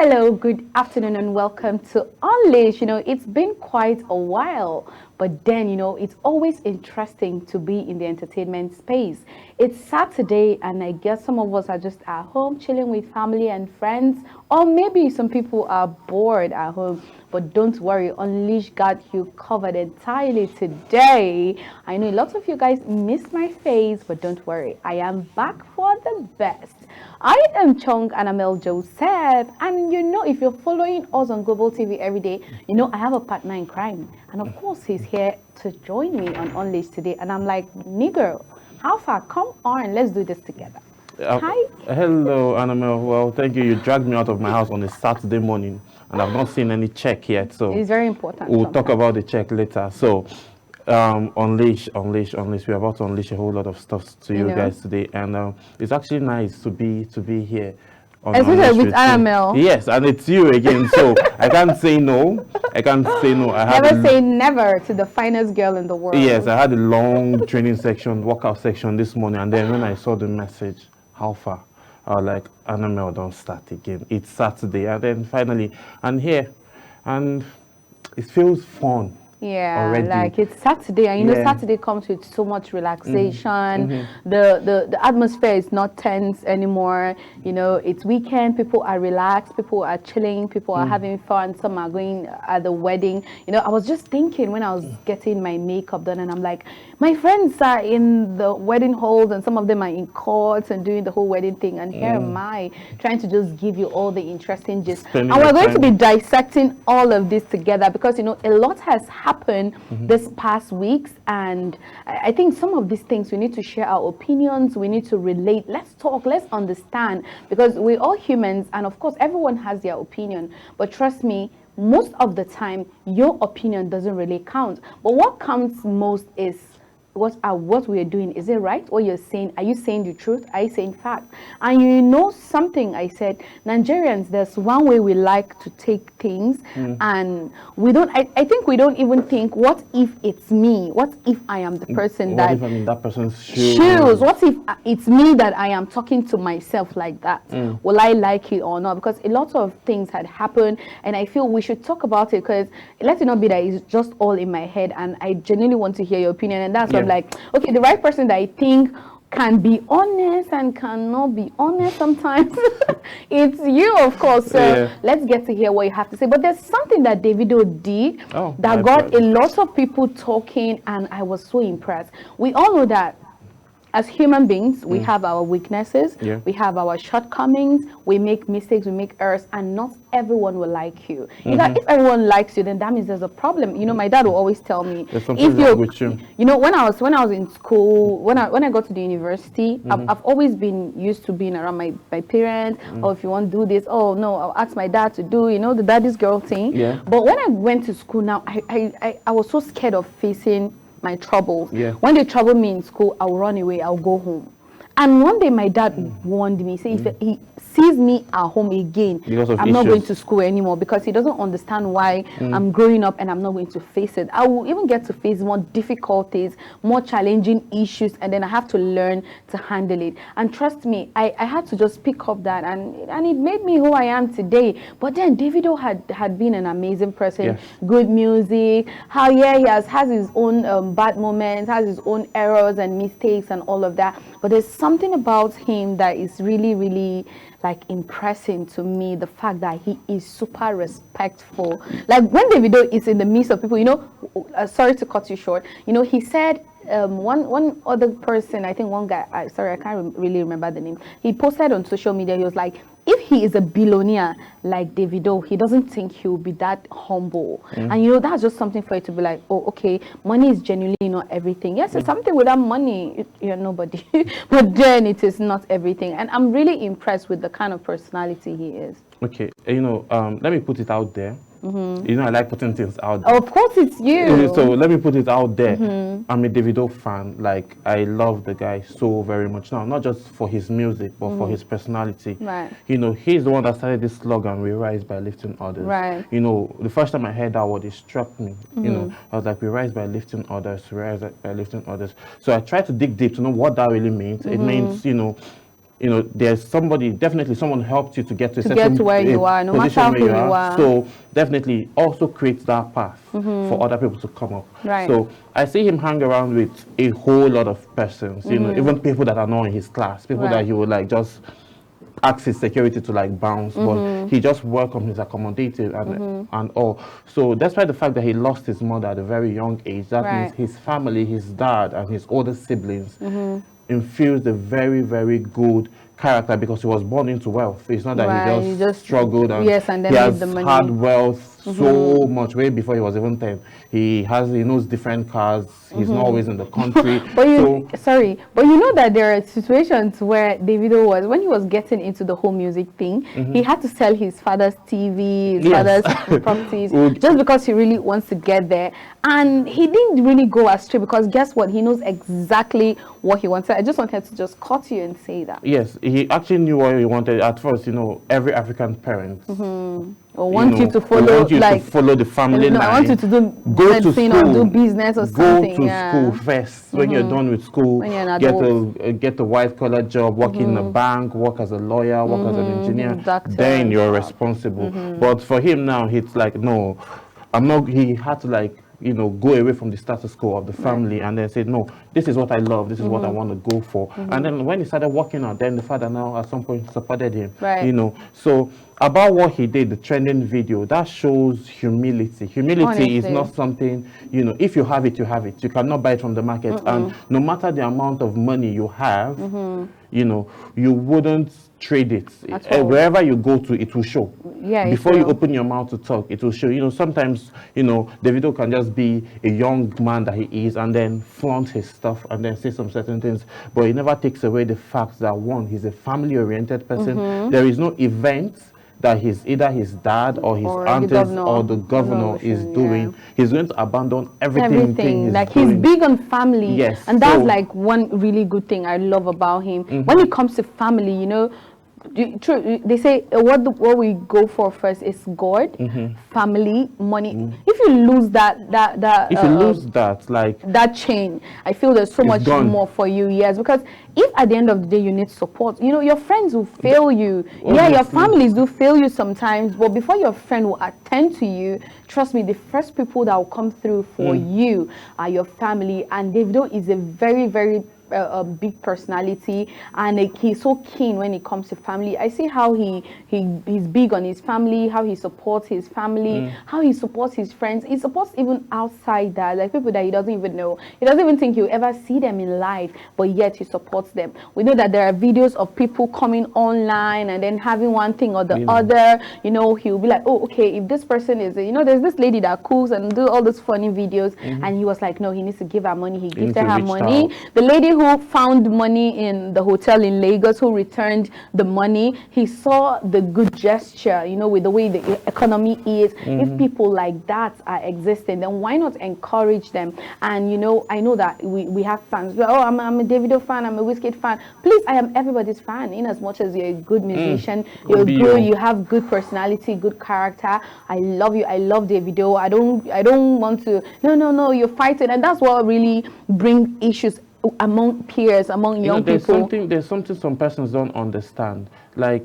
Hello, good afternoon, and welcome to Unleash. It's been quite a while, but then, it's always interesting to be in the entertainment space. It's Saturday, and I guess some of us are just at home chilling with family and friends, or maybe some people are bored at home. But don't worry, Unleash got you covered entirely today. I know a lot of you guys miss my face, but don't worry, I am back for the best. I am Chong Anamel Joseph, and if you're following us on Global TV every day, I have a partner in crime, and of course, he's here to join me on Unleash today. And I'm like, nigga, how far? Come on, let's do this together. Hi. Hello, Annabelle. Well, thank you. You dragged me out of my house on a Saturday morning, and I've not seen any check yet. So it's very important. We'll talk about the check later. So, unleash. We're about to unleash a whole lot of stuff to you guys today, and it's actually nice to be here. Especially with Annabelle. Yes, and it's you again. So I can't say no. Never say never to the finest girl in the world. Yes, I had a long training section, workout section this morning, and then when I saw the message, how far? I was like, Annabelle, don't start again. It's Saturday, and then finally, I'm here, and it feels fun. Yeah, already. Like it's Saturday, and Saturday comes with so much relaxation. The atmosphere is not tense anymore. It's weekend. People are relaxed. People are chilling. People are having fun. Some are going at the wedding. I was just thinking when I was getting my makeup done, and I'm like, my friends are in the wedding halls, and some of them are in courts and doing the whole wedding thing. And here am I trying to just give you all the interesting gist. And we're going to be dissecting all of this together because a lot has happened this past weeks, and I think some of these things we need to share our opinions. We need to relate. Let's talk. Let's understand, because we're all humans, and of course everyone has their opinion. But trust me, most of the time your opinion doesn't really count. But what counts most is what we are doing. Is it right? What you're saying? Are you saying the truth? Are you saying fact? And something I said, Nigerians, there's one way we like to take things, and we don't. I think we don't even think, what if it's me? What if I am the person What if I'm in that person's shoes? What if it's me that I am talking to myself like that? Will I like it or not? Because a lot of things had happened, and I feel we should talk about it, because let it not be that it's just all in my head, and I genuinely want to hear your opinion. And that's what I'm like, okay, the right person that I think can be honest and cannot be honest sometimes, it's you, of course. So let's get to hear what you have to say. But there's something that Davido did that got a lot of people talking, and I was so impressed. We all know that as human beings, we have our weaknesses, we have our shortcomings, we make mistakes, we make errors, and not everyone will like you. In fact, if everyone likes you, then that means there's a problem. My dad will always tell me, if you're with you. When I was in school, when I got to the university, I've always been used to being around my parents. Or if you want to do this, oh no, I'll ask my dad to do, the daddy's girl thing. But when I went to school now, I was so scared of facing my troubles. When they trouble me in school, I'll run away, I'll go home. And one day my dad warned me, say if he sees me at home again, I'm not going to school anymore, because he doesn't understand why I'm growing up and I'm not going to face it. I will even get to face more difficulties, more challenging issues, and then I have to learn to handle it. And trust me, I had to just pick up that, and it made me who I am today. But then Davido had been an amazing person, good music, he has his own bad moments, has his own errors and mistakes and all of that. But there's something about him that is really, really like impressing to me, the fact that he is super respectful. Like when Davido is in the midst of people, sorry to cut you short, he said, one other person, I think one guy, I can't really remember the name, he posted on social media, he was like, if he is a billionaire like Davido, he doesn't think he will be that humble. And that's just something for you to be like, oh, okay, money is genuinely not everything. Yes, it's something. Without money, you're nobody. But then it is not everything. And I'm really impressed with the kind of personality he is. Okay, let me put it out there. I like putting things out there. Of course, it's you. So let me put it out there. I'm a Davido fan. Like, I love the guy so very much now, not just for his music, but for his personality. Right. He's the one that started this slogan, "We rise by lifting others." Right. The first time I heard that word, it struck me. I was like, we rise by lifting others, we rise by lifting others. So I tried to dig deep to know what that really means. It means, you know, there's somebody, definitely someone helped you to get to a to certain get to where you are, no matter who you are. So definitely also creates that path for other people to come up. Right. So I see him hang around with a whole lot of persons, you know, even people that are not in his class, people that he would like just ask his security to like bounce, but he just welcomed, he's accommodative and all. So despite the fact that he lost his mother at a very young age, that means his family, his dad and his older siblings infused a very, very good character because he was born into wealth. It's not that he just struggled and, and then he has the money. had wealth so much way before he was even 10. He knows different cars. He's not always in the country. But you know that there are situations where Davido was, when he was getting into the whole music thing, he had to sell his father's TV, his father's properties, just because he really wants to get there. And he didn't really go astray because guess what? He knows exactly what he wanted. I just wanted to just cut you and say that. Yes, he actually knew what he wanted at first. You know, every African parent want you to follow, to follow the family line. I want you to do medicine or do business or something. Go to school first. When you're done with school, get a white collar job, work in a bank, work as a lawyer, work as an engineer. Doctor, then you're responsible. But for him now, it's like no, I'm not. He had to like, you know, go away from the status quo of the family and then say, no, this is what I love, this is what I want to go for. And then when he started working out, then the father now at some point supported him, you know. So about what he did, the trending video, that shows humility. Humility is not something, you know, if you have it, you have it. You cannot buy it from the market. And no matter the amount of money you have, you know, you wouldn't trade it. Wherever you go to, it will show. Before you open your mouth to talk, it will show. You know, sometimes, you know, Davido can just be a young man that he is and then flaunt his stuff and then say some certain things. But it never takes away the fact that, one, he's a family-oriented person. There is no event that either his dad or his aunties or the governor is doing. He's going to abandon everything like he's big on family. And that's like one really good thing I love about him. When it comes to family, you know, they say what we go for first is God, family, money. If you lose that chain, I feel there's so much more for you. Because if at the end of the day you need support, you know, your friends will fail you. Your families do fail you sometimes, but before your friend will attend to you, trust me, the first people that will come through for you are your family. And Davido is a very, very a big personality, and he's so keen when it comes to family. I see how he's big on his family, how he supports his family, how he supports his friends. He supports even outside that, like people that he doesn't even know. He doesn't even think you'll ever see them in life, but yet he supports them. We know that there are videos of people coming online and then having one thing or the other. You know, he'll be like, oh, okay, if this person is, you know, there's this lady that cooks and do all those funny videos, and he was like, no, he needs to give her money. He gifted her money. The lady who found money in the hotel in Lagos, who returned the money, he saw the good gesture, you know, with the way the economy is. If people like that are existing, then why not encourage them? And you know, I know that we have fans. Oh, I'm a Davido fan, I'm a Wizkid fan. Please, I am everybody's fan, in as much as you're a good musician, you're good, you have good personality, good character. I love you, I love Davido. I don't want to, no, you're fighting. And that's what really brings issues among peers, among young people. There's something some persons don't understand. Like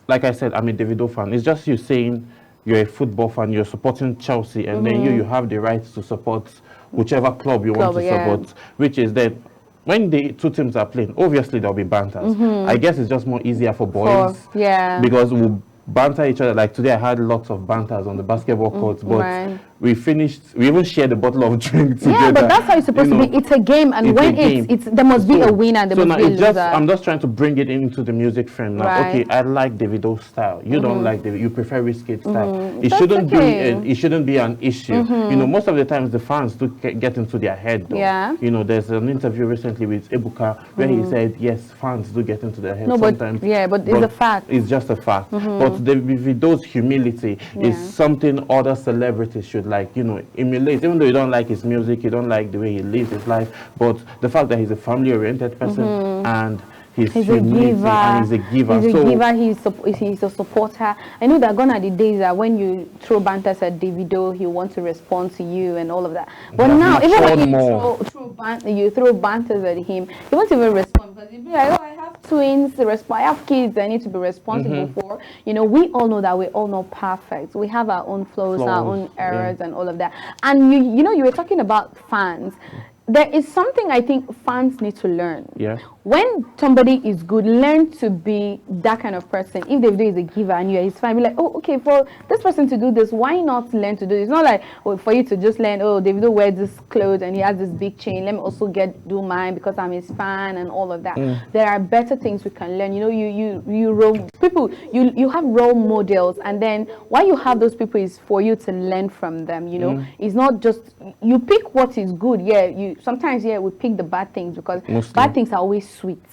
I said, I'm a Davido fan. It's just you saying you're a football fan, you're supporting Chelsea, and then you have the right to support whichever club you want to support, which is that when the two teams are playing, obviously there'll be banters. I guess it's just more easier for boys, because we'll banter each other. Like today I had lots of banters on the basketball court, but we even shared a bottle of drink together. Yeah, but that's how it's supposed to be. It's a game, and when it's there must be a winner, there must be a loser. I'm just trying to bring it into the music frame now. Okay, I like Davido's style. You don't like Davido. You prefer Wizkid's style. It shouldn't be an issue. You know, most of the times the fans do get into their head though. You know, there's an interview recently with Ebuka where he said, yes, fans do get into their head sometimes. But it's a fact. It's just a fact. But Davido's humility is something other celebrities should, like, you know, emulate. Even though you don't like his music, you don't like the way he lives his life, but the fact that he's a family-oriented person and he's a giver. And he's a giver. He's a supporter. I know that gone are the days that when you throw banters at Davido, he wants to respond to you and all of that. But now, even when you throw banters at him, he won't even respond because he'll be like, oh, I have have twins, I have kids I need to be responsible for. You know, we all know that we're all not perfect. We have our own flaws, our own errors, and all of that. And you know, you were talking about fans. There is something I think fans need to learn. Yeah. When somebody is good, learn to be that kind of person. If Davido is a giver and you're his fan, be like, oh, okay, for this person to do this, why not learn to do this? It's not like, oh, for you to just learn, oh, Davido wears this clothes and he has this big chain. Let me also do mine because I'm his fan and all of that. There are better things we can learn. You know, you have role models, and then why you have those people is for you to learn from them. You know, it's not just you pick what is good. Yeah, sometimes we pick the bad things because bad things are always sweet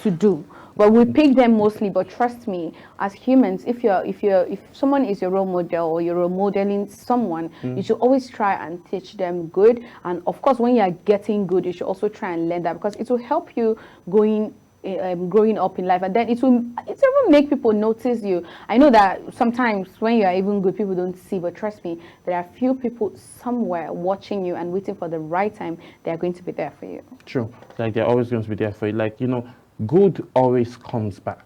to do, but we pick them mostly. But trust me, as humans, if someone is your role model or you're role modeling someone, you should always try and teach them good. And of course, when you are getting good, you should also try and learn that, because it will help you growing up in life, and then it will make people notice you. I know that sometimes when you are even good, people don't see, but trust me, there are few people somewhere watching you and waiting for the right time. They are going to be there for you. True. Like, they're always going to be there for you. Like, you know, good always comes back.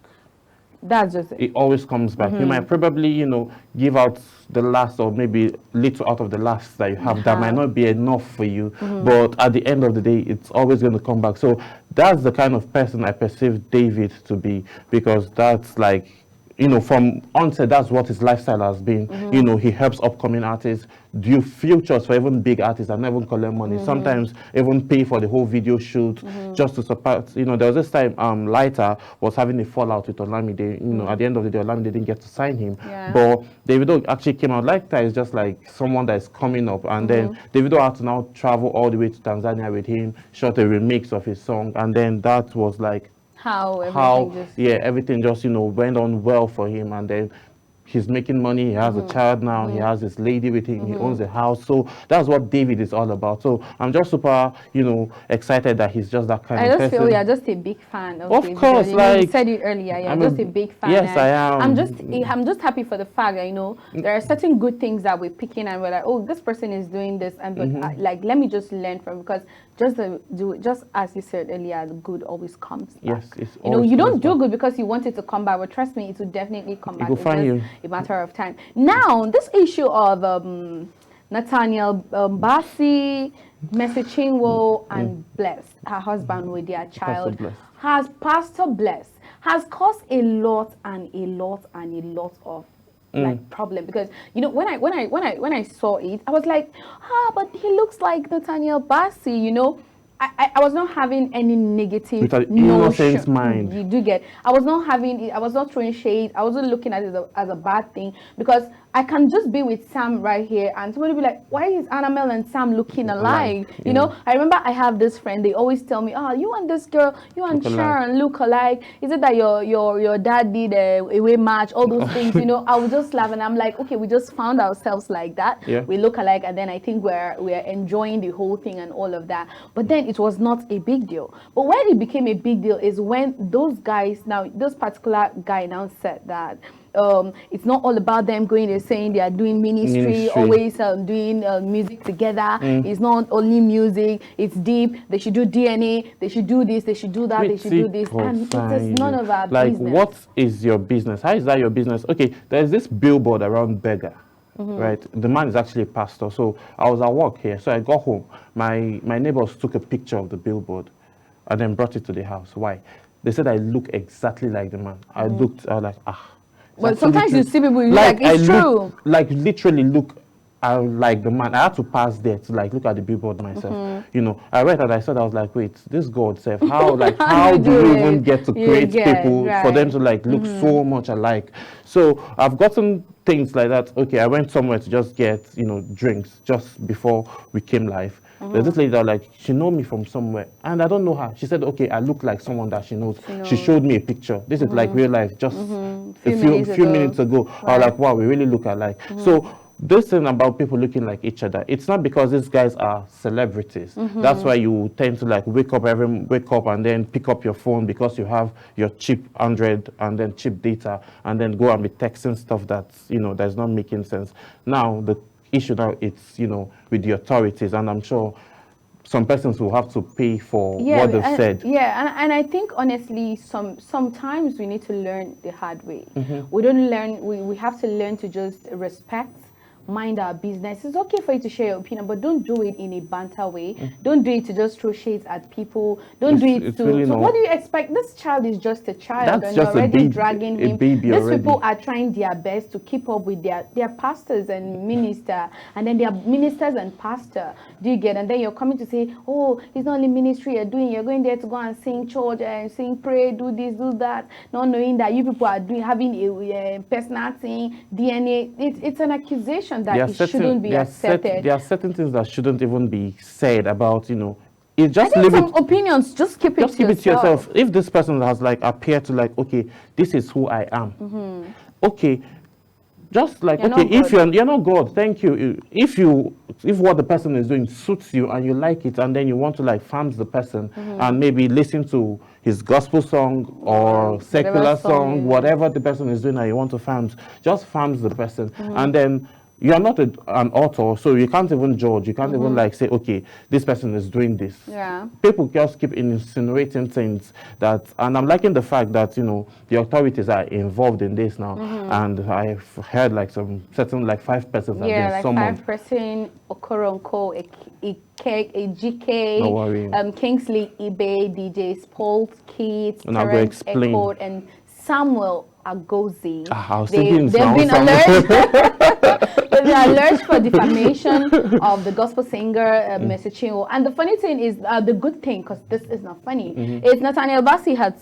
That's just it. It always comes back. You might probably, you know, give out the last, or maybe little out of the last that you have. That might not be enough for you, but at the end of the day, it's always going to come back. So that's the kind of person I perceive David to be, because that's like, you know, from onset, that's what his lifestyle has been. You know, he helps upcoming artists do features for even big artists and never collect money. Sometimes even pay for the whole video shoot just to support. You know, there was this time Lighter was having a fallout with Olamide. You know, at the end of the day, Olamide didn't get to sign him. But Davido actually came out. Lighter is just like someone that is coming up, and then Davido had to now travel all the way to Tanzania with him, shot a remix of his song, and then that was like everything just, you know, went on well for him. And then he's making money, he has a child now, he has this lady with him, he owns a house. So that's what David is all about. So I'm just super, you know, excited that he's just that kind of person. I just feel you're just a big fan of David. Of course, like, you said it earlier, you're just a big fan. Yes, I am. I'm just happy for the fact that, you know, there are certain good things that we're picking and we're like, oh, this person is doing this, and but like, let me just learn from, because just as you said earlier, the good always comes back. Yes, it's you know, you don't do good because you want it to come back, but trust me, it will definitely come back. It will find you. A matter of time. Now, this issue of Nathaniel Bassey, Mercy Chinwo, and Bless, her husband with their child, Pastor Bless has caused a lot of like problem, because, you know, when I saw it, I was like, but he looks like Nathaniel Bassey, you know. I was not having any negative with an innocent mind. You do get. I was not throwing shade. I wasn't looking at it as a bad thing, because I can just be with Sam right here and somebody be like, why is Annamel and Sam looking alike? You know, I remember I have this friend, they always tell me, you and this girl, you and Sharon look alike. Is it that your dad did a away match, all those things, you know? I would just laugh and I'm like, okay, we just found ourselves like that. We look alike, and then I think we're enjoying the whole thing and all of that. But then it was not a big deal. But when it became a big deal is when those guys, now this particular guy now said that it's not all about them going there saying they are doing ministry. Always doing music together. It's not only music, it's deep. They should do DNA, they should do this, they should do that, they should do this. And it is none of our business. Like, what is your business? How is that your business? Okay, there's this billboard around Berger. Right, the man is actually a pastor. So I was at work here, so I got home. My neighbors took a picture of the billboard and then brought it to the house. Why? They said I look exactly like the man. I was like, but sometimes you see people, you're like, it's true. Like, literally look like the man. I had to pass there to like look at the billboard myself. You know, I read that, I said, I was like, wait, this God self, how how do you even get to create people for them to like look so much alike? So I've gotten things like that. Okay, I went somewhere to just get, you know, drinks just before we came live. There's this lady that, like, she know me from somewhere and I don't know her. She said, okay, I look like someone that she knows. She showed me a picture. This is like real life, just a few minutes ago. I was like, wow, we really look alike. So this thing about people looking like each other, it's not because these guys are celebrities. That's why you tend to like wake up and then pick up your phone because you have your cheap Android and then cheap data, and then go and be texting stuff that's, you know, that's not making sense. Now the issue now, it's, you know, with the authorities, and I'm sure some persons will have to pay for what they've said. Yeah, and I think honestly, sometimes we need to learn the hard way. We don't learn. We have to learn to just respect, mind our business. It's okay for you to share your opinion, but don't do it in a banter way. Don't do it to just throw shades at people. Don't do it to. Really so what do you expect? This child is just a child, That's and just you're already baby, dragging him. These people are trying their best to keep up with their pastors and minister, and then their ministers and pastor. Do you get? And then you're coming to say, oh, it's not only ministry you're doing. You're going there to go and sing church and sing, pray, do this, do that, not knowing that you people are having a personal thing, DNA. It's an accusation that it shouldn't be accepted. There are certain things that shouldn't even be said about, it just opinions, just keep it to yourself. If this person has appeared to okay, this is who I am. Okay, just if you're not God, thank you. If what the person is doing suits you and you like it, and then you want to farm the person and maybe listen to his gospel song or secular song, whatever the person is doing and you want to farm, just farm the person. And then you're not an author, so you can't even judge. You can't even say, okay, this person is doing this. Yeah. People just keep insinuating things and I'm liking the fact that, the authorities are involved in this now. And I've heard some certain 5 persons have been summoned. 5 person, Okoronko, a GK, Kingsley Ibe, DJ Spalt, Keith, Terrence Echo, and Samuel Agozi. They've been alert. They are alert for defamation of the gospel singer Mercy Chinwo. And the funny thing is, the good thing, because this is not funny, is Nathaniel Bassey has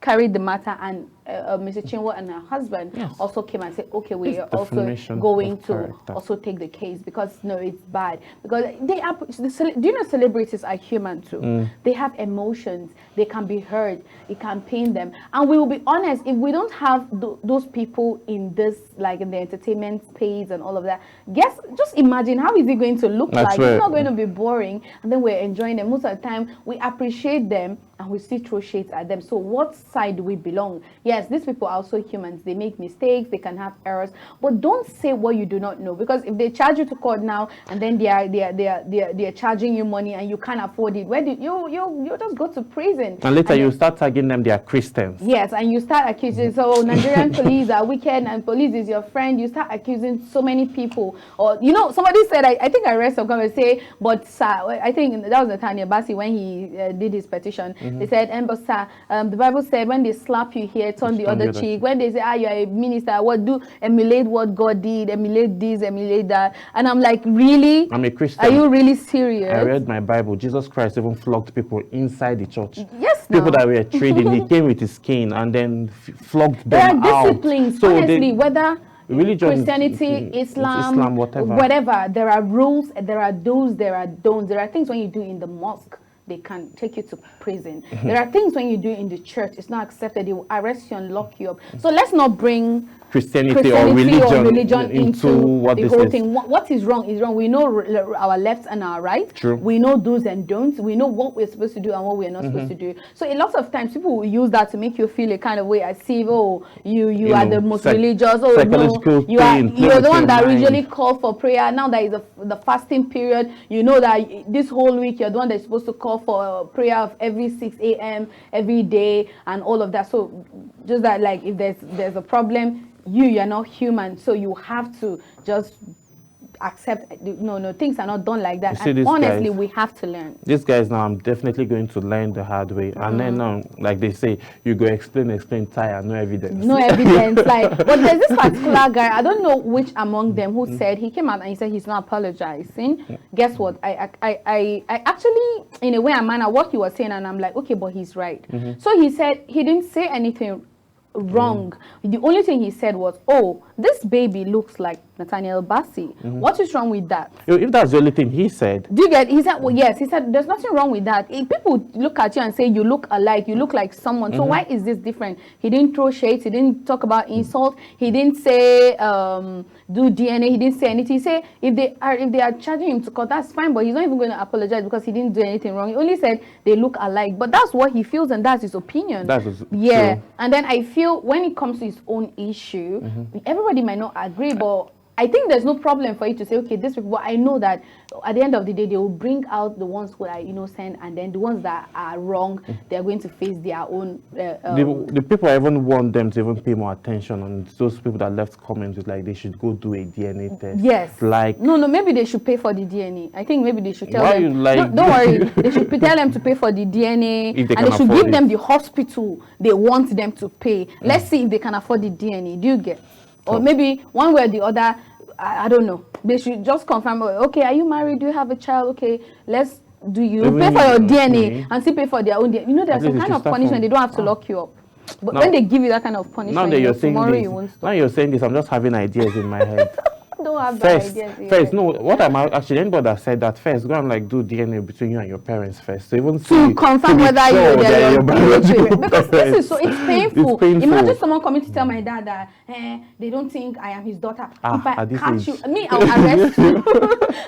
carried the matter, and Mrs. Chinwo and her husband also came and said, okay, we are also going to also take the case, because no, it's bad. Because they are, do you know, celebrities are human too. They have emotions. They can be hurt. It can pain them. And we will be honest, if we don't have those people in this, in the entertainment space and all of that, just imagine how is it going to look like? It's not going to be boring, and then we're enjoying them. Most of the time, we appreciate them, and we still throw shades at them. So what side do we belong? Yes, these people are also humans. They make mistakes. They can have errors. But don't say what you do not know, because if they charge you to court now, and then they are charging you money and you can't afford it, where do you just go to prison? And later you start tagging them they are Christians. Yes, and you start accusing. So Nigerian police are wicked, and police is your friend. You start accusing so many people. Or somebody said, I think I read some comments say, but sir, I think that was Nathaniel Bassey when he did his petition. They said, but sir, the Bible said when they slap you here, turn the other cheek. When they say, you're a minister, emulate what God did, emulate this, emulate that. And I'm like, really? I'm a Christian. Are you really serious? I read my Bible. Jesus Christ even flogged people inside the church. Yes, people that were trading. He came with his cane and then flogged them out. There are disciplines, so honestly, whether religion, Christianity, Islam, whatever, there are rules, there are do's, there are don'ts. There are things when you do in the mosque, they can take you to prison. There are things when you do in the church, it's not accepted. They will arrest you and lock you up. So let's not bring Christianity or religion into what the whole thing. What is wrong is wrong. We know our left and our right. True. We know do's and don'ts. We know what we're supposed to do and what we're not supposed to do. So a lot of times people will use that to make you feel a kind of way, as if you are the most religious. You're the one that usually call for prayer. Now that is the fasting period. You know that this whole week you're the one that's supposed to call for a prayer of every 6 a.m. every day and all of that. So just that, if there's a problem, you're not human, so you have to just accept. No, things are not done like that. And honestly, we have to learn. These guys now, I'm definitely going to learn the hard way. And then now, like they say, you go explain, tire, no evidence. No evidence. But there's this particular guy, I don't know which among them, who said, he came out and he said he's not apologizing. Guess what? I actually, in a way, I'm at what he was saying, and I'm like, okay, but he's right. So he said he didn't say anything wrong. The only thing he said was, this baby looks like Nathaniel Bassey. What is wrong with that? If that's the only thing he said. Do you get? He said, well, yes. He said, there's nothing wrong with that. If people look at you and say you look alike, you look like someone. So why is this different? He didn't throw shades. He didn't talk about insult. He didn't say do DNA. He didn't say anything. He said if they are charging him to court, that's fine. But he's not even going to apologize because he didn't do anything wrong. He only said they look alike. But that's what he feels, and that's his opinion. That's yeah. True. And then I feel when it comes to his own issue, everybody might not agree, but I think there's no problem for you to say, okay, this people, I know that at the end of the day, they will bring out the ones who are innocent, and then the ones that are wrong, they're going to face their own. The people I even want them to even pay more attention on those people that left comments with like they should go do a DNA test. Yes. Like no, maybe they should pay for the DNA. I think maybe they should tell why them. you like? No, don't worry. They should tell them to pay for the DNA, If they and they can should afford give them it. the hospital they want them to pay. Let's see if they can afford the DNA. Do you get? Or maybe one way or the other, I don't know. They should just confirm, okay, are you married? Do you have a child? Okay, let's do you pay for your DNA and still pay for their own DNA. You know, there's some kind of punishment. They don't have to lock you up. But now, when they give you that kind of punishment, now that you're saying tomorrow this, you won't stop. now you're saying this, I'm just having ideas in my head. Don't have that ideas. First, no. What I'm actually anybody that said that first, go and like do DNA between you and your parents first. So even to confirm whether you're your biological because this is so it's painful. It's painful. Imagine someone coming to tell my dad that they don't think I am his daughter. If I catch you, I'll arrest you.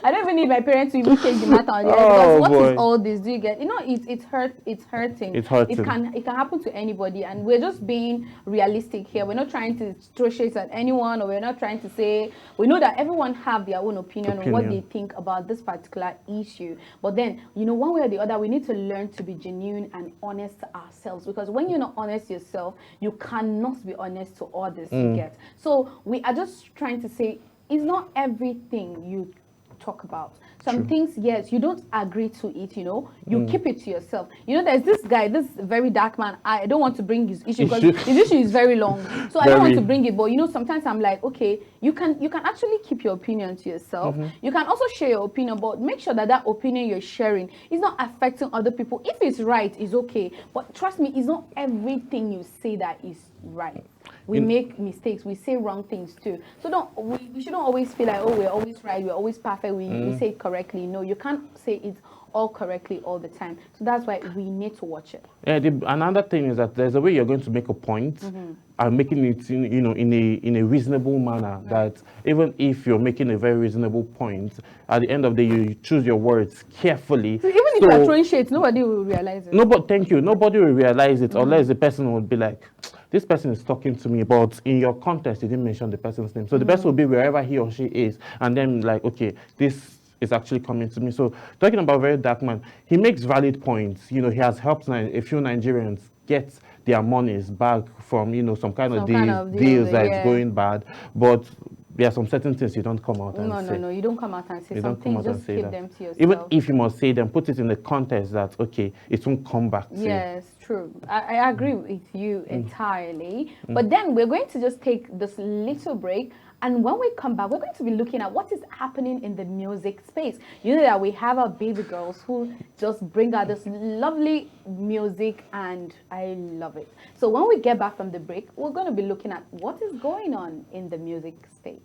I don't even need my parents to even take the matter on because what is all this? Do you get? You know, it's hurting. It's hurting. It can happen to anybody, and we're just being realistic here. We're not trying to throw shades at anyone, or we're not trying to say we know that everyone have their own opinion on what they think about this particular issue. But then, you know, one way or the other, we need to learn to be genuine and honest to ourselves, because when you're not honest yourself, you cannot be honest to others. You get. So we are just trying to say it's not everything you talk about. Some things, yes, you don't agree to it, you know, you keep it to yourself. You know, there's this guy, this very dark man. I don't want to bring his issue because his issue is very long. So I don't want to bring it, but you know, sometimes I'm like, okay, you can actually keep your opinion to yourself. You can also share your opinion, but make sure that that opinion you're sharing is not affecting other people. If it's right, it's okay. But trust me, it's not everything you say that is right. We make mistakes. We say wrong things too. So we shouldn't always feel like, oh, we're always right. We're always perfect. We say it correctly. No, you can't say it all correctly all the time. So that's why we need to watch it. Yeah. Another thing is that there's a way you're going to make a point and making it, you know, in a reasonable manner. That even if you're making a very reasonable point, at the end of the day, you choose your words carefully. So even if you're throwing shades, nobody will realize it. Thank you. Nobody will realize it unless the person would be like, this person is talking to me, but in your context, you didn't mention the person's name. So the person will be wherever he or she is, and then like, okay, this is actually coming to me. So talking about very dark man, he makes valid points. You know, he has helped a few Nigerians get their monies back from, you know, some kind of deals that's going bad. But there are some certain things you don't come out and say. No, you don't come out and say something. Just keep them to yourself. Even if you must say them, put it in the context that, okay, it won't come back to you. Yes, true. I agree with you entirely. But then we're going to just take this little break. And when we come back, we're going to be looking at what is happening in the music space. You know that we have our baby girls who just bring out this lovely music, and I love it. So when we get back from the break, we're going to be looking at what is going on in the music space.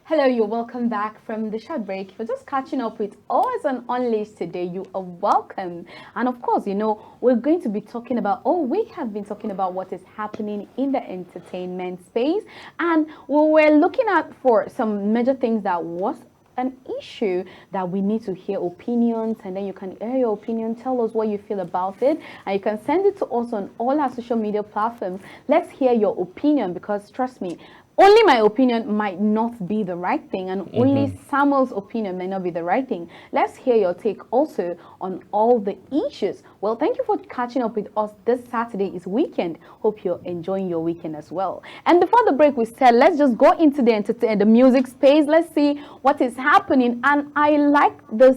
Hello, you're welcome back from the short break. If you're just catching up with us on Unleashed today, you are welcome. And of course, we're going to be talking about, we have been talking about what is happening in the entertainment space. And we were looking at for some major things that was an issue that we need to hear opinions, and then you can air your opinion, tell us what you feel about it, and you can send it to us on all our social media platforms. Let's hear your opinion, because trust me, only my opinion might not be the right thing, and only Samuel's opinion may not be the right thing. Let's hear your take also on all the issues. Well, thank you for catching up with us. This Saturday is weekend. Hope you're enjoying your weekend as well. And before the break, we said let's just go into the music space. Let's see what is happening. And I like this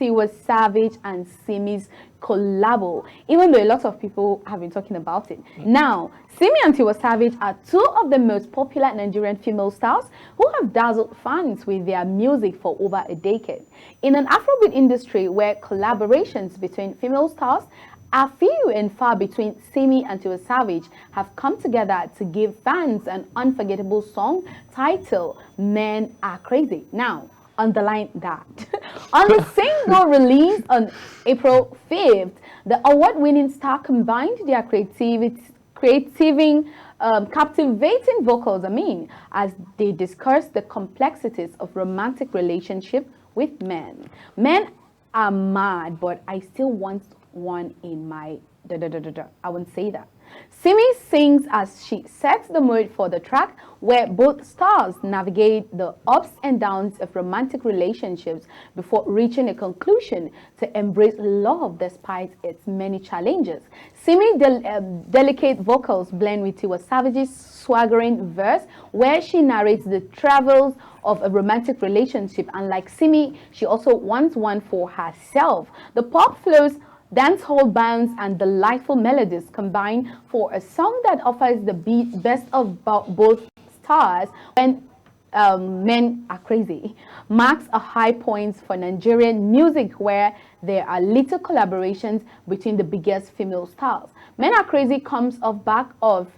Tiwa Savage and Simi's collabo, even though a lot of people have been talking about it. Now, Simi and Tiwa Savage are two of the most popular Nigerian female stars who have dazzled fans with their music for over a decade. In an Afrobeat industry where collaborations between female stars are few and far between, Simi and Tiwa Savage have come together to give fans an unforgettable song titled Men Are Crazy. Now, underline that. On the single released on April 5th, the award-winning star combined their captivating vocals, as they discuss the complexities of romantic relationship with men. Men are mad, but I still want one in my I wouldn't say that. Simi sings as she sets the mood for the track, where both stars navigate the ups and downs of romantic relationships before reaching a conclusion to embrace love despite its many challenges. Simi's delicate vocals blend with Tiwa Savage's swaggering verse, where she narrates the travels of a romantic relationship, and like Simi, she also wants one for herself. The pop flows, dancehall bounce, and delightful melodies combine for a song that offers the best of both stars. When Men Are Crazy marks a high point for Nigerian music, where there are little collaborations between the biggest female stars. Men Are Crazy comes off back of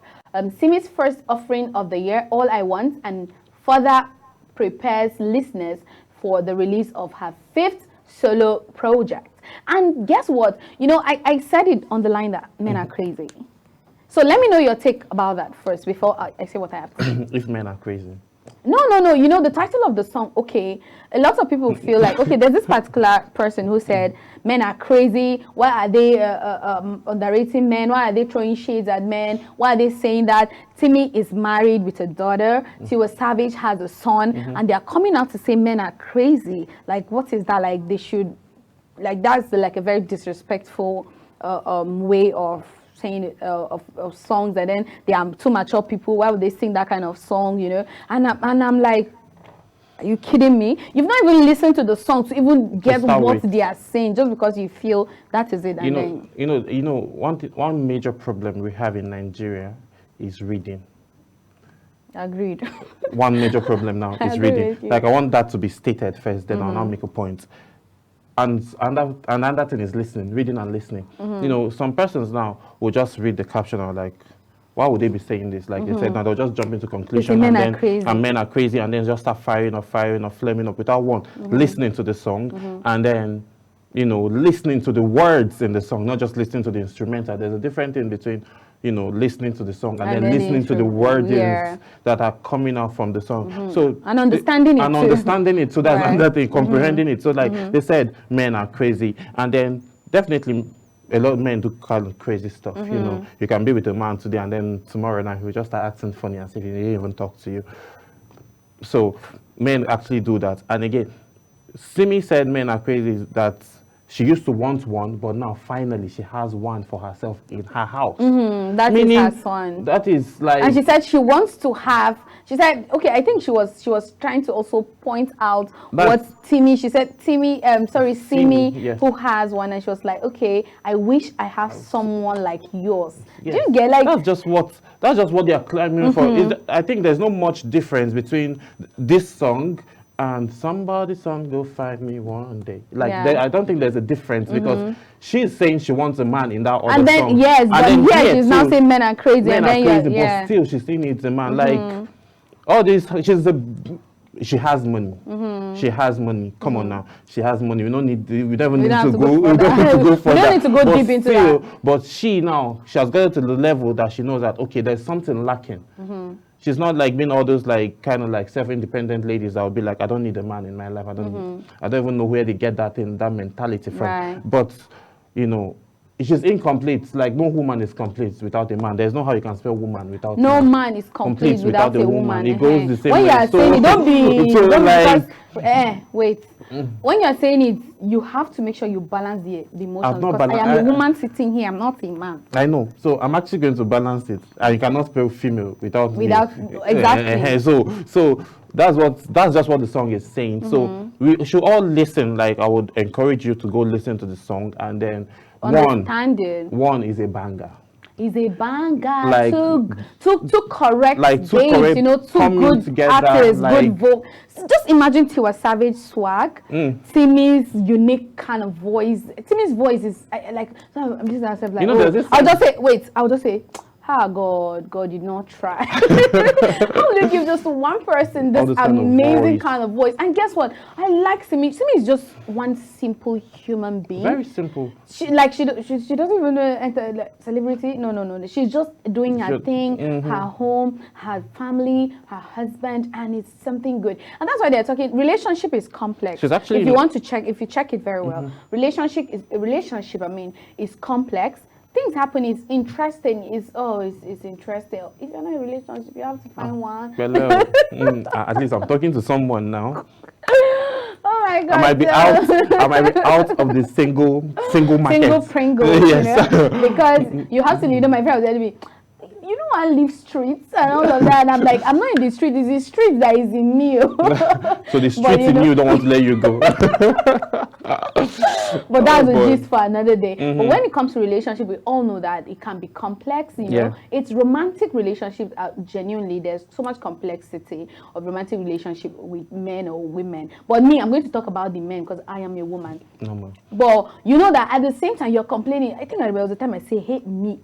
Simi's first offering of the year, All I Want, and further prepares listeners for the release of her 5th solo project. And guess what? I said it on the line that men are crazy. So let me know your take about that first before I say what I have to say. If men are crazy. No. The title of the song, okay, a lot of people feel like, okay, there's this particular person who said, men are crazy. Why are they underrating men? Why are they throwing shades at men? Why are they saying that Timmy is married with a daughter? Tiwa Savage has a son, and they're coming out to say men are crazy. Like, what is that? Like, they should, like, that's like a very disrespectful way of saying it, of songs, and then they are too mature people. Why would they sing that kind of song, And I'm like, are you kidding me? You've not even listened to the song to even get what they are saying, just because you feel that is it. One major problem we have in Nigeria is reading. Agreed. One major problem now is reading. Like, I want that to be stated first, then I'll now make a point. And another thing is listening, reading and listening. Some persons now will just read the caption and like, why would they be saying this? Like they said, now they'll just jump into conclusion and men are crazy, and then just start firing or flaming up without one listening to the song, and then listening to the words in the song, not just listening to the instrumental. There's a different thing between listening to the song and then listening to the wordings that are coming out from the song. So and understanding it. So that's another thing, comprehending it. So like they said, men are crazy, and then definitely a lot of men do kind of crazy stuff. You can be with a man today, and then tomorrow night he will just start acting funny as if he didn't even talk to you. So men actually do that. And again, Simi said men are crazy, that she used to want one, but now finally she has one for herself in her house. That is her son. That is like. And she said she wants to have. She said, okay, I think she was trying to also point out what Timmy. She said Simi, yes, who has one, and she was like, okay, I wish I have someone like yours. Yes. Do you get like? That's just what they are claiming for. I think there's not much difference between this song and somebody's son go find me one day. Like I don't think there's a difference, because she's saying she wants a man in that other and then, song. Yes, and then here she's now saying men are crazy. Men are crazy, but still she still needs a man. Like all this, she's she has money. She has money. Come on now. She has money. We don't need. We don't We need don't to have to go. go We don't need to go further. We don't need to go But deep into still, that. But she has gotten to the level that she knows that okay, there's something lacking. She's not like being all those like kind of like self-independent ladies that will be like, I don't need a man in my life. I don't even know where they get that mentality from. Right. But you know, she's incomplete. Like no woman is complete without a man. There's no how you can spell woman without No man. man is complete without a woman. It goes the same when way. you are saying it, don't be, so don't like, because, wait. When you are saying it, you have to make sure you balance the emotions. Because I am a woman sitting here. I'm not a man. I know. So I'm actually going to balance it. And you cannot spell female without me. Exactly. So that's just what the song is saying. So we should all listen. Like I would encourage you to go listen to the song, and then one is a banger. Is a banger, like, two correct like babes, you know, two good together, artists, like, good vote. Just imagine Tiwa Savage swag, Timmy's unique kind of voice. Timmy's voice is like, I'm just myself like, I'll just say, God did not try. How would you give just one person this amazing kind of voice? And guess what? I like Simi. Simi is just one simple human being. Very simple. She doesn't even enter like, celebrity. No. She's just doing her thing, her home, her family, her husband, and it's something good. And that's why they're talking. Relationship is complex. She's actually. If you check it very well, relationship is complex. Things happen, it's interesting, it's interesting. If you're not in a relationship, you have to find one. Well, at least I'm talking to someone now. Oh my God. I might be out of the single market. Single Pringle, yes. You know? Because you have to lead them. My friend was telling me, you know, I leave streets and all of that. And I'm like, I'm not in the street, it's the street that is in me. So the street in you don't want to let you go. But that's a gist for another day. But when it comes to relationship, we all know that it can be complex. You know, it's romantic relationships. Genuinely, there's so much complexity of romantic relationship with men or women. But me, I'm going to talk about the men because I am a woman. No, man. But you know that at the same time you're complaining. I think there was the time I say, "Hey, me,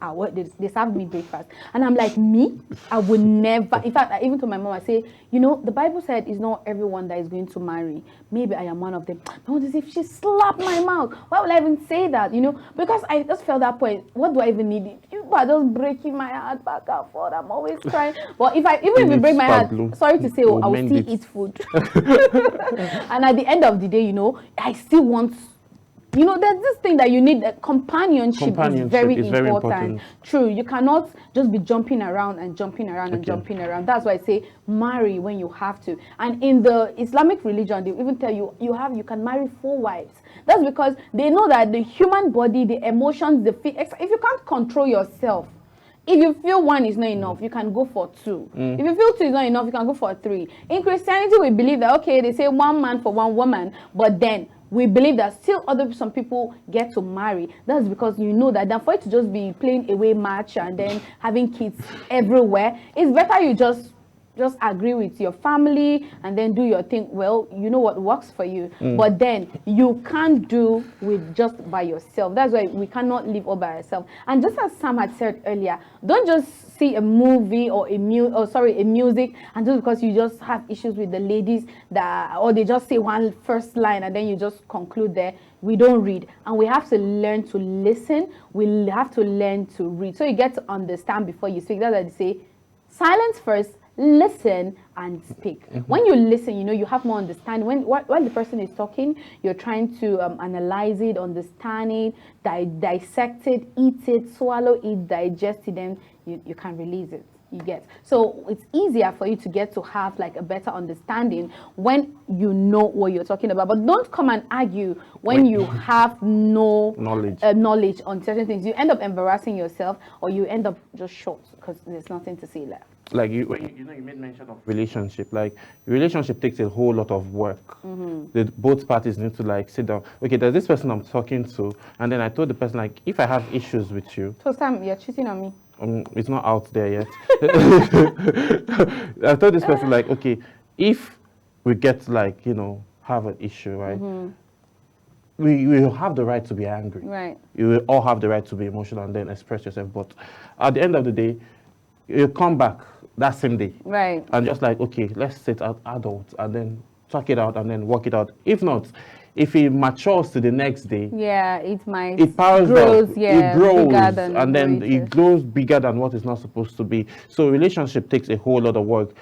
they served me breakfast," and I'm like, me, I would never. In fact, I even told my mom, I say, you know, the Bible said it's not everyone that is going to marry. Maybe I am one of them. Not as if she slapped my mouth. Why would I even say that? You know, because I just felt that point. What do I even need? You are just breaking my heart back and forth. I'm always crying. But if you break my heart, sorry to say, I will still eat food. And at the end of the day, you know, I still want. You know, there's this thing that you need. Companionship is very important. True. You cannot just be jumping around and jumping around and jumping around. That's why I say marry when you have to. And in the Islamic religion, they even tell you you can marry 4 wives. That's because they know that the human body, the emotions, if you can't control yourself, if you feel 1 is not enough, you can go for 2. If you feel 2 is not enough, you can go for 3. In Christianity, we believe that, okay, they say 1 man for 1 woman, but then we believe that still some people get to marry. That's because you know that for it to just be playing away match and then having kids everywhere, it's better you just agree with your family and then do your thing. Well, you know what works for you. But then you can't do with just by yourself. That's why we cannot live all by ourselves. And just as Sam had said earlier, don't just see a movie or a music, and just because you just have issues with the ladies or they just say one first line and then you just conclude there. We don't read, and we have to learn to listen. We have to learn to read, so you get to understand before you speak. That's why they say silence first, listen and speak. When you listen, you know, you have more understanding. When the person is talking, you're trying to analyze it, understand it, dissect it, eat it, swallow it, digest it, then you can release it. You get. So it's easier for you to get to have like a better understanding when you know what you're talking about. But don't come and argue when you have no knowledge on certain things. You end up embarrassing yourself, or you end up just short because there's nothing to say left. Like you made mention of relationship. Like relationship takes a whole lot of work. Both parties need to like sit down. Okay, there's this person I'm talking to, and then I told the person like, if I have issues with you. So Sam, you're cheating on me. It's not out there yet. I told this person like, okay, if we get like, you know, have an issue, right? We will have the right to be angry. Right. You will all have the right to be emotional and then express yourself. But at the end of the day, you come back that same day. Right. And just like, okay, let's sit as adults and then talk it out and then work it out. If not, if it matures to the next day, yeah, it might it powers grows, up, yeah, it grows, bigger than and then what it it is. grows bigger than what it's not supposed to be. So relationship takes a whole lot of work.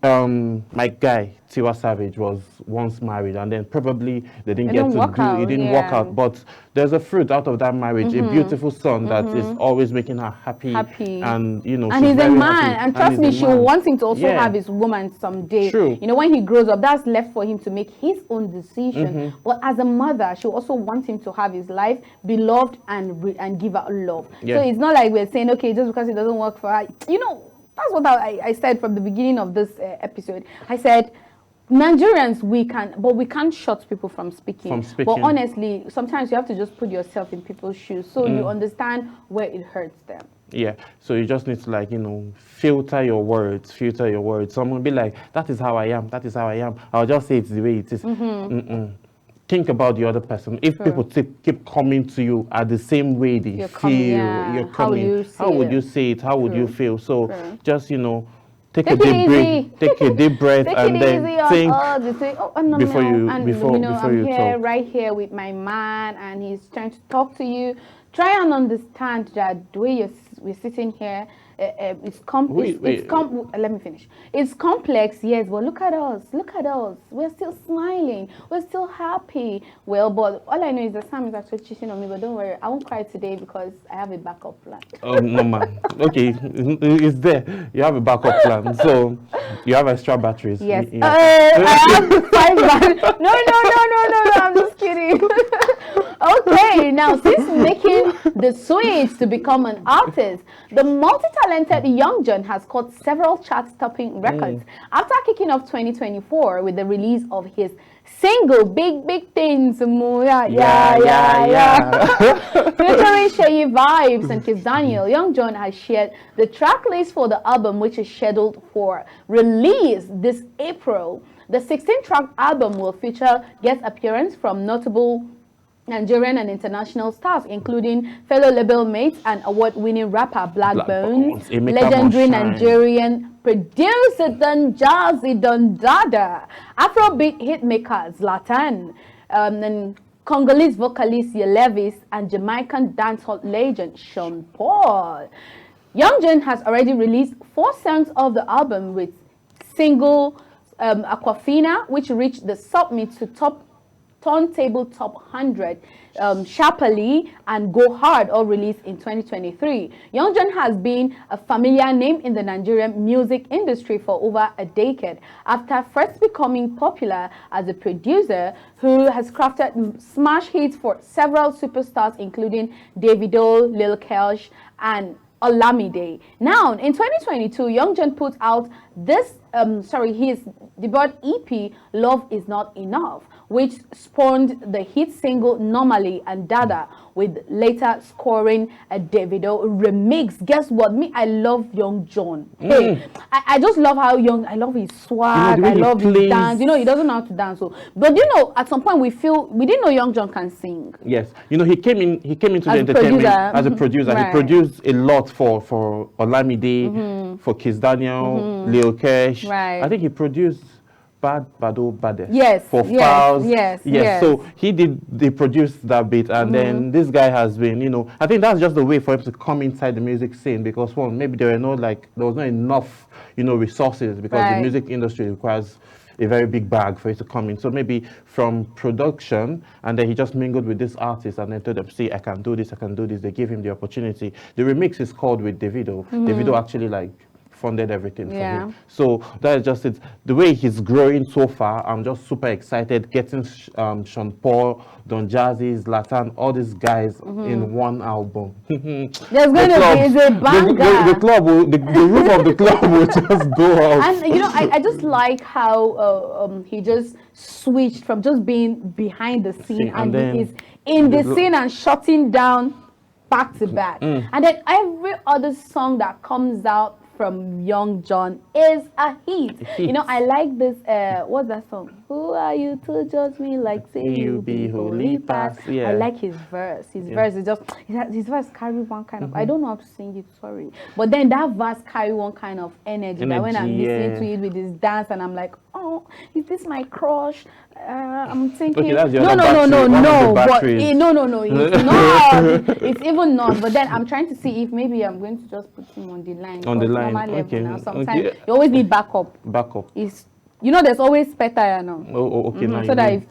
My guy Tiwa Savage was once married, and then probably they didn't get to do. It didn't work out, but there's a fruit out of that marriage, a beautiful son that is always making her happy, and you know, and she's he's a very man, happy, and trust me, she will want him to also have his woman someday. True. You know, when he grows up, that's left for him to make his own decision. But as a mother, she also wants him to have his life, be loved, and give her love. So it's not like we're saying, okay, just because it doesn't work for her, you know. That's what I said from the beginning of this episode. I said, Nigerians, we can't shut people from speaking. But honestly, sometimes you have to just put yourself in people's shoes so you understand where it hurts them. Yeah, so you just need to, like, you know, filter your words. Someone will be like, that is how I am, I'll just say it's the way it is. Think about the other person. If people keep coming to you at the same way they feel, you're coming, how would you say it? How would you feel? So just, you know, take a deep breath, and then think before you I'm here, talk. right here with my man, and he's trying to talk to you. Try and understand that the way we're sitting here, it's let me finish. It's complex, yes, but look at us. We're still smiling. We're still happy. Well, but all I know is that Sam is actually cheating on me, but don't worry, I won't cry today because I have a backup plan. Oh, no, man. Okay, it's there. You have a backup plan. So you have extra batteries. Yes. I have 5 batteries. No, I'm just kidding. Okay, now since making the switch to become an artist, the multi-talented Young John has caught several chart-topping records after kicking off 2024 with the release of his single Big Things. Featuring Sheyi Vibes and Kiss Daniel, Young John has shared the track list for the album, which is scheduled for release this April. The 16-track album will feature guest appearance from notable Nigerian and international stars, including fellow label mates and award-winning rapper Black Bones, legendary Nigerian producer Don Jazzy Don Dada, Afrobeat hitmaker Zlatan, and Congolese vocalist Yelevis, and Jamaican dancehall legend Sean Paul. Young John has already released 4 songs of the album, with single Aquafina, which reached the summit to Turntable Top 100, Sharply, and Go Hard, all released in 2023. Young John has been a familiar name in the Nigerian music industry for over a decade, after first becoming popular as a producer who has crafted smash hits for several superstars, including Davido, Lil Kelsh, and Olamide. Now, in 2022, Young John put out his debut EP, Love Is Not Enough, which spawned the hit single Normally and Dada, with later scoring a Davido remix. Guess what? I love Young John. Hey, I just love how I love his swag, I love his dance. You know, he doesn't know how to dance. But you know, at some point we didn't know Young John can sing. Yes, you know, he came into the entertainment as a producer. Right. He produced a lot for Olamide, for Kiss Daniel, Lil Kesh. Right. I think he produced Bad Bado Baddest. Yes. For Files. Yes. So they produced that bit, and then this guy has been, you know, I think that's just the way for him to come inside the music scene, because maybe there was not enough, you know, resources, because the music industry requires a very big bag for it to come in. So maybe from production, and then he just mingled with this artist and then told them, see, I can do this. They gave him the opportunity. The remix is called with Davido. Davido actually funded everything for him. So that is just it. The way he's growing so far, I'm just super excited getting Sean Paul, Don Jazzy, Zlatan, all these guys in one album. There's going to be a banger. The roof of the club will just go out. And you know, I just like how he just switched from just being behind the scene and he is in the scene and shutting down back to back. And then every other song that comes out from Young John is a hit. You know, I like this. What's that song? Who are you to judge me like say you be holy past? Yeah. I like his verse. His verse is just his verse carry one kind of. I don't know how to sing it. Sorry, but then that verse carry one kind of energy that when I'm listening to it with this dance and I'm like, oh, is this my crush? I'm thinking, okay, that's the no, other no, battery, no, no, but batteries. no, it's not. It's even not. But then I'm trying to see if maybe I'm going to just put him on the line. On the line, normal level okay. now. Sometimes Okay. you always need backup. Backup. It's there's always spare tire now. Oh, okay. Now So that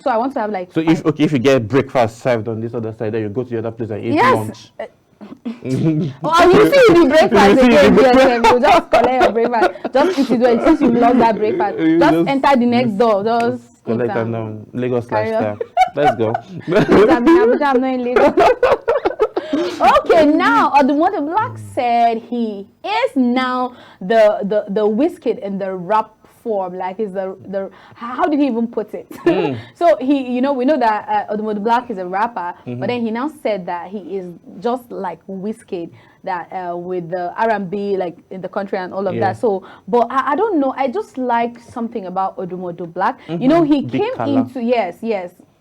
so I want to have like. So if you get breakfast served on this other side, then you go to the other place and eat lunch. Oh, you see the breakfast again, yes, you just collect your breakfast. Just eat it well. Since you lost that breakfast, just enter the next door. Just collect and Lagos lifestyle. Let's go. I'm not in Lagos. Okay, now Odumodu Black said he is now the Wizkid in the rap form, like is the how did he even put it? So he, we know that Odumodu Black is a rapper, but then he now said that he is just like Wizkid, that with the R&B like in the country and all of that. So, but I don't know. I just like something about Odumodu Black. You know, he came into yes,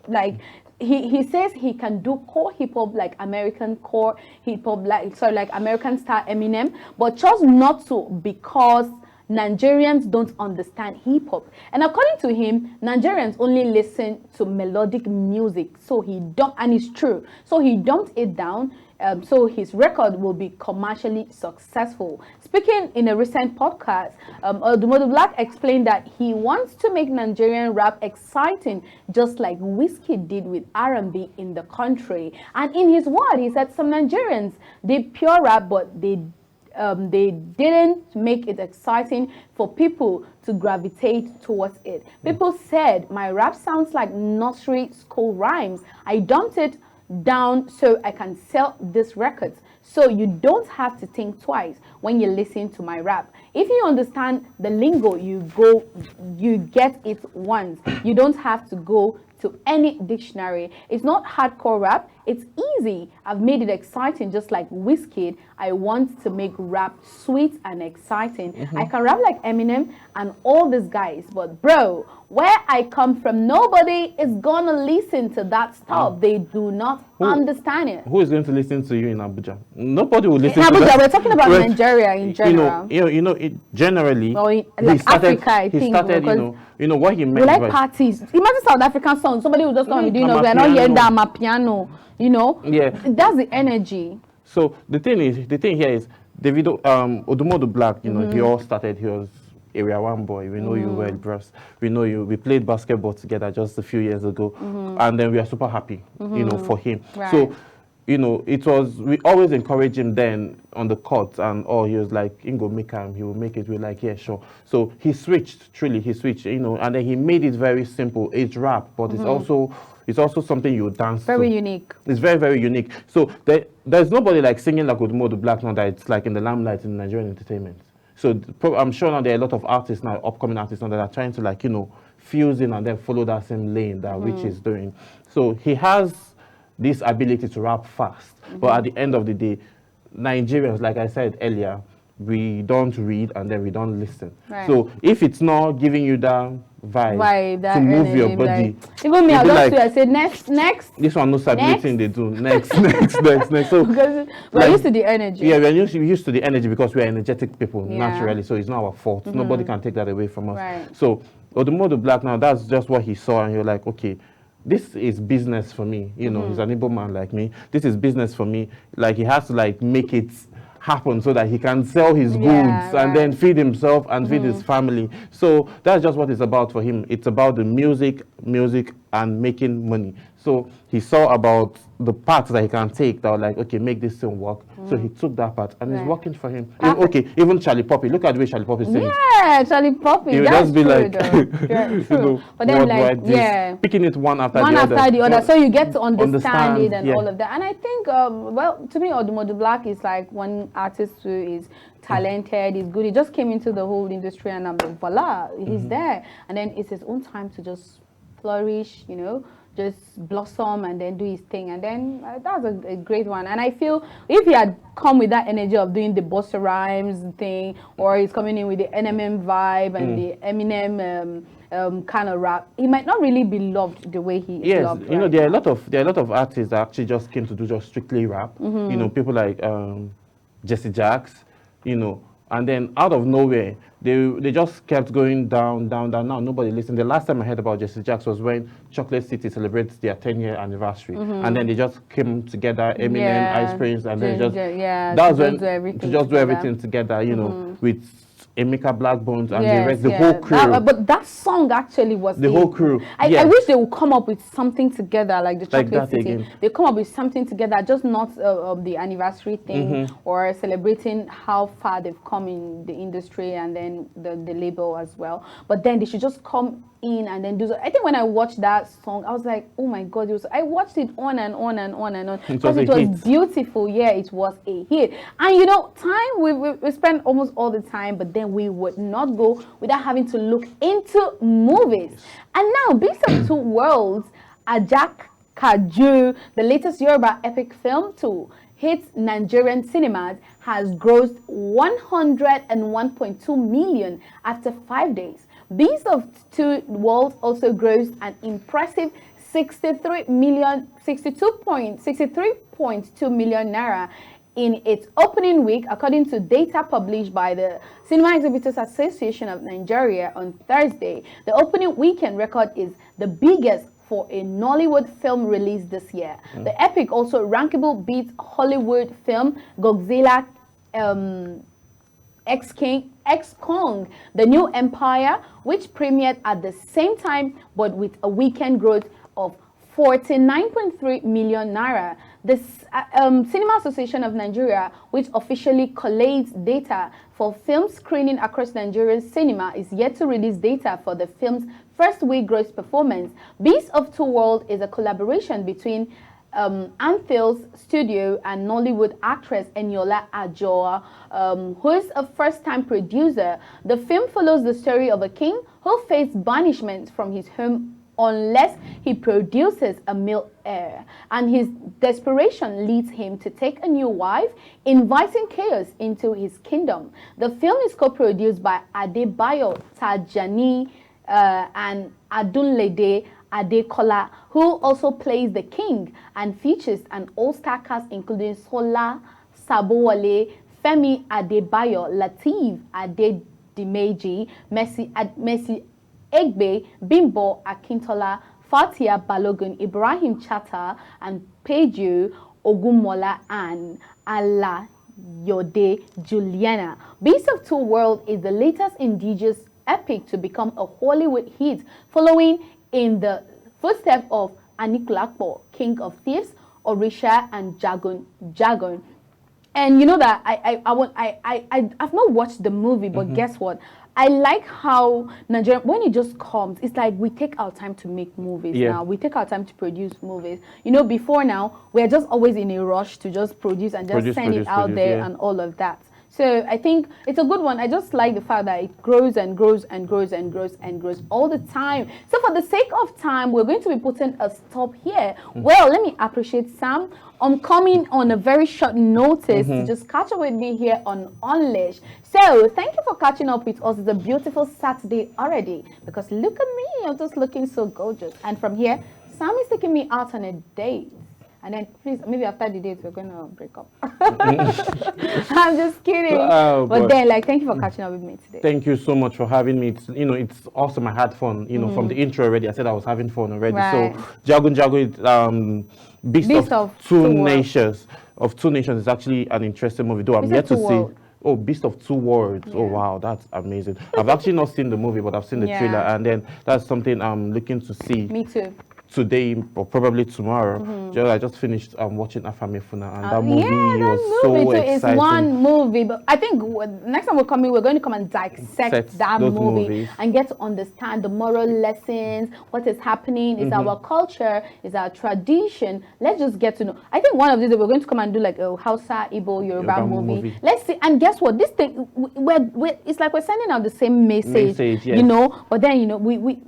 like. He says he can do core hip hop like American core hip hop like American style Eminem, but chose not to because Nigerians don't understand hip hop. And according to him, Nigerians only listen to melodic music. So and it's true. So he dumped it down. So his record will be commercially successful. Speaking in a recent podcast, Odumodu Black explained that he wants to make Nigerian rap exciting, just like Wizkid did with R&B in the country. And in his word, he said some Nigerians did pure rap, but they didn't make it exciting for people to gravitate towards it. People said my rap sounds like nursery school rhymes. I dumped it down so I can sell these records. So you don't have to think twice when you listen to my rap. If you understand the lingo, you get it once. You don't have to go to any dictionary. It's not hardcore rap. It's easy. I've made it exciting, just like Wizkid. I want to make rap sweet and exciting. I can rap like Eminem and all these guys, but bro, where I come from, nobody is gonna listen to that stuff. They do not understand it. Who is going to listen to you in Abuja? Nobody will listen in to Abuja, that. We're talking about Nigeria in general. Generally, or like Africa, I think. What he meant. We like parties. Imagine South African songs. Somebody will just come and we are not hearing that piano. Yeah. That's the energy. So the thing here is Davido, Odumodu Black. He all started. He was Area 1 boy. We know you well, bros. We know you. We played basketball together just a few years ago, and then we are super happy, for him. Right. So, we always encourage him then on the court, and he was like, Ingo, make him, he will make it. We're like, yeah, sure. So he switched, and then he made it very simple. It's rap, but it's also something you dance to. Very unique. It's very, very unique. So there's nobody like singing like Odumodu Black now that it's like in the limelight in Nigerian entertainment. So I'm sure now there are a lot of artists now, upcoming artists now that are trying to like, fuse in and then follow that same lane that Rich is doing. So he has this ability to rap fast. But at the end of the day, Nigerians, like I said earlier, we don't read and then we don't listen. Right. So if it's not giving you that vibe that to move your body. Like, even me, I said next. This one no stability they do. Next. So because we're used to the energy. Yeah, we're used to the energy because we're energetic people naturally. So it's not our fault. Nobody can take that away from us. Right. So Odumodu Black now, that's just what he saw, and you're like, okay, this is business for me. He's an Igbo man like me. This is business for me. Like he has to like make it happen so that he can sell his goods and then feed himself and feed his family. So that's just what it's about for him. It's about the music and making money. So he saw about the parts that he can take that were like, okay, make this thing work. So he took that part and it's working for him. Even Charlie Poppy. Look at the way Charlie Poppy sings. Yeah, Charlie Poppy. He would just be like, true. But then like, picking it one after the other. So you get to understand it and all of that. And I think, to me, Odumodu Black is like one artist who is talented, is good. He just came into the whole industry and voila, he's there. And then it's his own time to just flourish, just blossom and then do his thing, and then that was a great one. And I feel if he had come with that energy of doing the Busta Rhymes thing, or he's coming in with the NMM vibe and the Eminem kind of rap, he might not really be loved the way he is loved. Yes, you know, there are a lot of artists that actually just came to do just strictly rap. You know, people like Jesse Jacks, you know, and then out of nowhere they just kept going down. Now nobody listened. The last time I heard about Jesse Jacks was when Chocolate City celebrates their 10-year anniversary, and then they just came together, Eminem, Ice Prince, and then that was when to just do everything together, you know, with Emeka Blackbones and the rest, the whole crew. But that song actually was the whole crew. I wish they would come up with something together, like the Chocolate City. They come up with something together, just not the anniversary thing or celebrating how far they've come in the industry and then the label as well. But then they should just come in and then do so. I think when I watched that song, I was like, oh my God, I watched it on and on and on and on because it was beautiful. Yeah, it was a hit. And you know, we spend almost all the time, but then we would not go without having to look into movies. And now, Beast of Two Worlds, Ajak Kaju, the latest Yoruba epic film to hit Nigerian cinemas, has grossed 101.2 million after 5 days. Beast of Two Worlds also grossed an impressive 63.2 million naira in its opening week, according to data published by the Cinema Exhibitors Association of Nigeria on Thursday. The opening weekend record is the biggest for a Nollywood film release this year. The epic also rankable beats Hollywood film Godzilla X-Kong, The New Empire, which premiered at the same time but with a weekend growth of 49.3 million naira. The Cinema Association of Nigeria, which officially collates data for film screening across Nigerian cinema, is yet to release data for the film's first week gross performance. Beast of Two Worlds is a collaboration between Anthil's studio and Nollywood actress Eniola Ajoa, who is a first-time producer. The film follows the story of a king who faced banishment from his home unless he produces a male heir, and his desperation leads him to take a new wife, inviting chaos into his kingdom. The film is co-produced by Adebayo Tajani and Adunlede Adekola, who also plays the king, and features an all-star cast including Sola Sabowale, Femi Adebayo, Lateef Adedimeji, Mercy Egbe, Bimbo Akintola, Fatia Balogun, Ibrahim Chata, and Peju Ogumola and Alayode Juliana. Beast of Two Worlds is the latest indigenous epic to become a Hollywood hit, following in the footsteps of Anikulapo, King of Thieves, Orisha, and Jagon. And you know that I've not watched the movie, but guess what? I like how Nigeria, when it just comes, it's like we take our time to make movies now. We take our time to produce movies. You know, before now, we're just always in a rush to just produce and just send it out there and all of that. So I think it's a good one. I just like the fact that it grows and grows and grows and grows and grows all the time. So for the sake of time, we're going to be putting a stop here. Well, let me appreciate Sam on coming on a very short notice to just catch up with me here on Unleash. So thank you for catching up with us. It's a beautiful Saturday already, because look at me, I'm just looking so gorgeous. And from here, Sam is taking me out on a date. And then, please, maybe after the date, we're going to break up. I'm just kidding. But then, thank you for catching up with me today. Thank you so much for having me. It's, it's awesome. I had fun. From the intro already, I said I was having fun already. Right. So, Jago is Beast of Two Nations. Of Two Nations is actually an interesting movie, though I'm yet to see. Oh, Beast of Two Worlds. Yeah. Oh, wow, that's amazing. I've actually not seen the movie, but I've seen the trailer. And then that's something I'm looking to see. Me too. Today or probably tomorrow. I just finished watching Afamefuna, and that movie was so exciting. It's one movie, but I think next time we're going to come and dissect that movie and get to understand the moral lessons, what is happening, is our culture, is our tradition. Let's just get to know. I think one of these we're going to come and do like a Hausa, Igbo, Yoruba movie. Let's see. And guess what? This thing, it's like we're sending out the same message, yes. But then we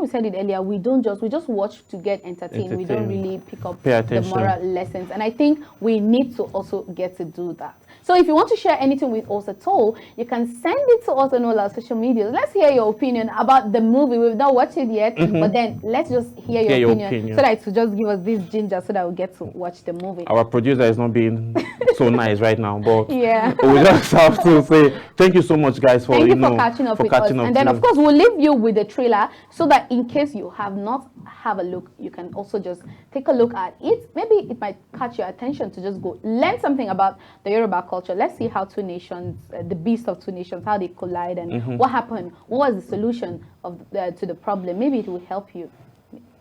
said it earlier. We just watch to get entertained. We don't really pick up the moral lessons. And I think we need to also get to do that. So if you want to share anything with us at all, you can send it to us on all our social media. Let's hear your opinion about the movie. We've not watched it yet, but then let's just hear your opinion so that it will just give us this ginger so that we get to watch the movie. Our producer is not being so nice right now, but yeah, we just have to say thank you so much, guys, for catching up with us. And then, of course, we'll leave you with the trailer so that in case you have not have a look, you can also just take a look at it. Maybe it might catch your attention to just go learn something about the Yoruba culture. Let's see how two nations, the beast of two nations, how they collide and what happened. What was the solution of to the problem? Maybe it will help you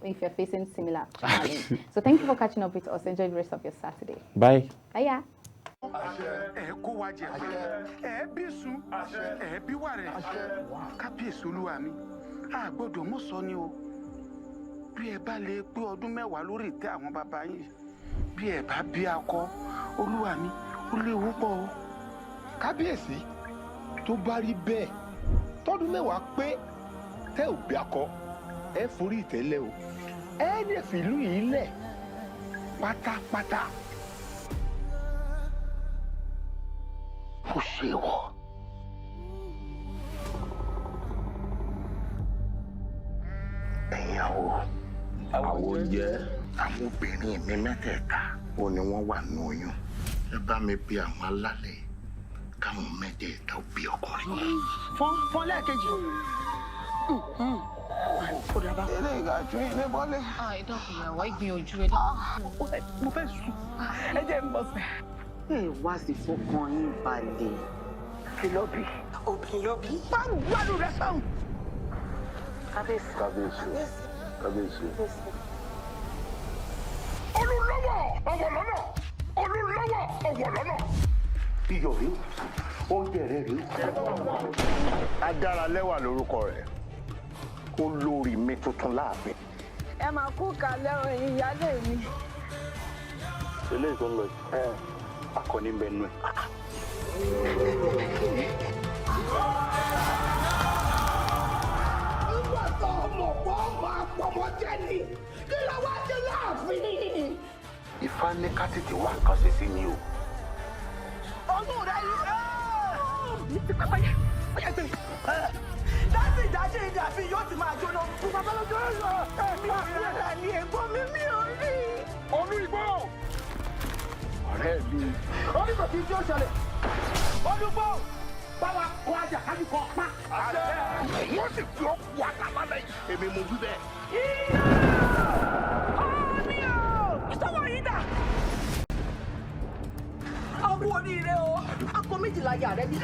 if you're facing similar challenges. So thank you for catching up with us. Enjoy the rest of your Saturday. Bye. Bye. Bí ẹ bá lè pé ọdún mẹ́wàá lórí ìtẹ́ àwọn bàbá yín, bí ẹ bá bí akọ, olúwa mi, ó léwu pọ̀ o. Kábíyèsí tó bá rí bẹ́ẹ̀ tọ́dún mẹ́wàá pé tẹ́ ò bí akọ ẹ forí ìtẹ́lẹ̀ o ẹ dẹ̀ fìlú yìí lẹ̀ pátápátá. Ó ṣe wọ̀. Ẹ̀yin àwo jẹ́ àwọn obìnrin mi mẹ́tẹ̀ẹ̀ta ó ní wọ́n wà nínú oyún. Ẹ bá mi bí àwọn alálẹ̀ káwọn mẹ́tẹ̀ẹ̀ta ó bí ọkùnrin. Fọ́n lẹ́ẹ̀kejì. Eré ìgbàjú ilé bọ́lẹ̀. Ìdọ́kùn ìyàwó ìgbìyànjú ẹ̀ dáhùn. Mo fẹ́ sùn. Ẹ jẹ́ ń bọ̀ sẹ́. Ẹ wá sí fọkàn yín balẹ̀. Kí ló bí? Obìnrin ló bí. Máa ń gbádùn rẹ sáwọn. Kábíyèsí. Kábíyèsí. Kábíyèsí. Olùlọ́wọ̀ ọ̀wọ̀ lọ́nà olùlọ́wọ̀ ọ̀wọ̀ lọ́nà. Iyọ̀ rí oúnjẹ rẹ̀ rí. Adáralẹ́wà lórúkọ rẹ̀. Olórí mi tuntun láàfin. Ẹ máa kú kalẹ̀ ẹ̀yin ìyálé mi. Eléyìí tó ń lọ yìí, akọni ń bẹ nú ẹ̀. Nígbà tó ọmọ pọ̀ máa pọ̀mọ́ jẹ́ ni kí ló wá jẹ́ láàfin. Ifá ní ká tètè wá nǹkan ṣe sí ni o. Ọdún rẹ̀ yìí. Ní ti pẹ́pẹ́ yẹn, ó yẹ gbé. Láti ìdájọ́ ìdí àfi yóò ti máa jóná. Bàbá lọ́jọ́ lọ. Ẹ̀mí ìrẹ̀lẹ̀ ni ẹ̀gbọ́n mi ò rí. Olú igbó. Ọ̀rẹ́ mi. Onígbà tí tí ó ṣẹlẹ̀. Olúgbò. Báwa kọ ajá kájú kọ pa. Wọ́n sì fi ọ́ wà lálẹ́ yìí. Èmi mo wí bẹ́ẹ̀. Ọ̀mí o! Sọ́wọ́ yìí dà. Ọkú oríire o. Akọ méjìlá yà rẹ bí.